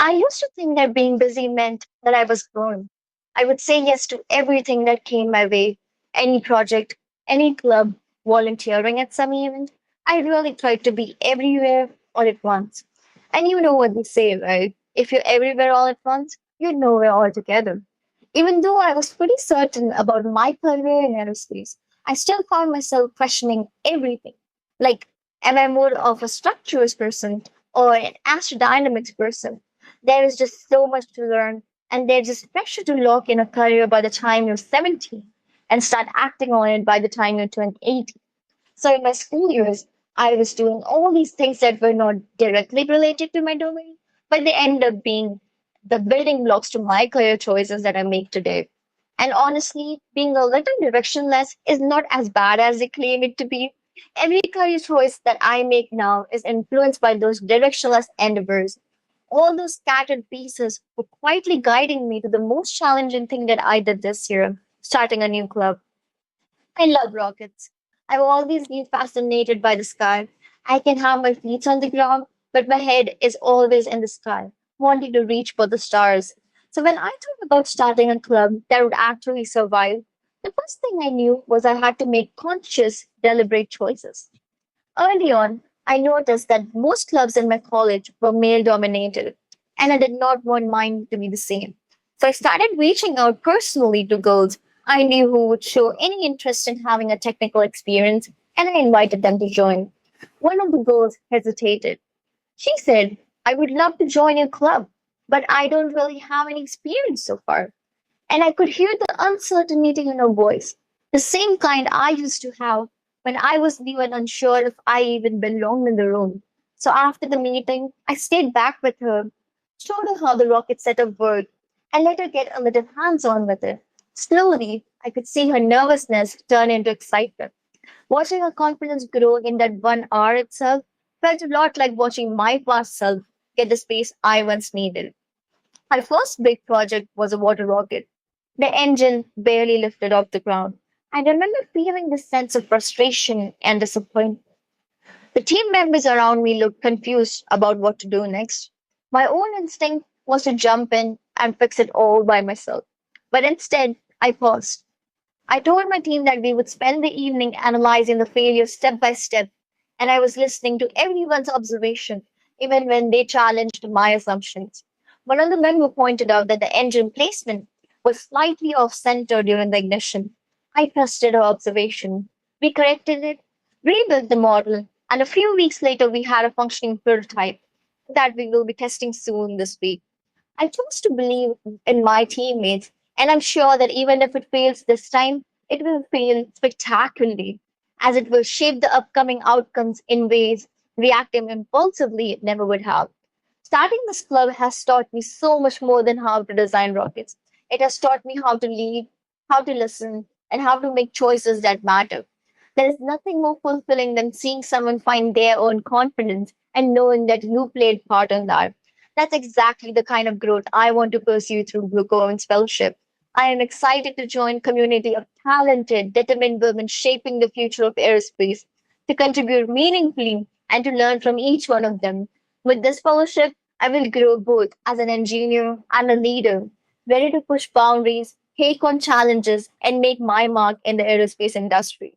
I used to think that being busy meant that I was grown. I would say yes to everything that came my way, any project, any club, volunteering at some event. I really tried to be everywhere all at once. And you know what they say, right? If you're everywhere all at once, you're nowhere altogether. Even though I was pretty certain about my career in aerospace, I still found myself questioning everything. Like, am I more of a structures person or an astrodynamics person? There is just so much to learn, and there's just pressure to lock in a career by the time you're 17 and start acting on it by the time you're 28. So in my school years, I was doing all these things that were not directly related to my domain, but they end up being the building blocks to my career choices that I make today. And honestly, being a little directionless is not as bad as they claim it to be. Every career choice that I make now is influenced by those directionless endeavors. All those scattered pieces were quietly guiding me to the most challenging thing that I did this year, starting a new club. I love rockets. I've always been fascinated by the sky. I can have my feet on the ground, but my head is always in the sky, wanting to reach for the stars. So when I thought about starting a club that would actually survive, the first thing I knew was I had to make conscious, deliberate choices. Early on, I noticed that most clubs in my college were male dominated, and I did not want mine to be the same. So I started reaching out personally to girls I knew who would show any interest in having a technical experience, and I invited them to join. One of the girls hesitated. She said, I would love to join your club, but I don't really have any experience so far. And I could hear the uncertainty in her voice, the same kind I used to have when I was new and unsure if I even belonged in the room. So after the meeting, I stayed back with her, showed her how the rocket setup worked, and let her get a little hands on with it. Slowly, I could see her nervousness turn into excitement. Watching her confidence grow in that 1 hour itself felt a lot like watching my past self get the space I once needed. Our first big project was a water rocket. The engine barely lifted off the ground. I remember feeling this sense of frustration and disappointment. The team members around me looked confused about what to do next. My own instinct was to jump in and fix it all by myself. But instead, I paused. I told my team that we would spend the evening analyzing the failure step by step, and I was listening to everyone's observation, even when they challenged my assumptions. One of the men who pointed out that the engine placement was slightly off center during the ignition. I trusted her observation. We corrected it, rebuilt the model, and a few weeks later, we had a functioning prototype that we will be testing soon this week. I chose to believe in my teammates, and I'm sure that even if it fails this time, it will fail spectacularly, as it will shape the upcoming outcomes in ways reacting impulsively never would have. Starting this club has taught me so much more than how to design rockets. It has taught me how to lead, how to listen, and how to make choices that matter. There is nothing more fulfilling than seeing someone find their own confidence and knowing that you played part in that. That's exactly the kind of growth I want to pursue through Brooke Owens Fellowship. I am excited to join a community of talented, determined women shaping the future of aerospace, to contribute meaningfully and to learn from each one of them. With this fellowship, I will grow both as an engineer and a leader, ready to push boundaries, take on challenges, and make my mark in the aerospace industry.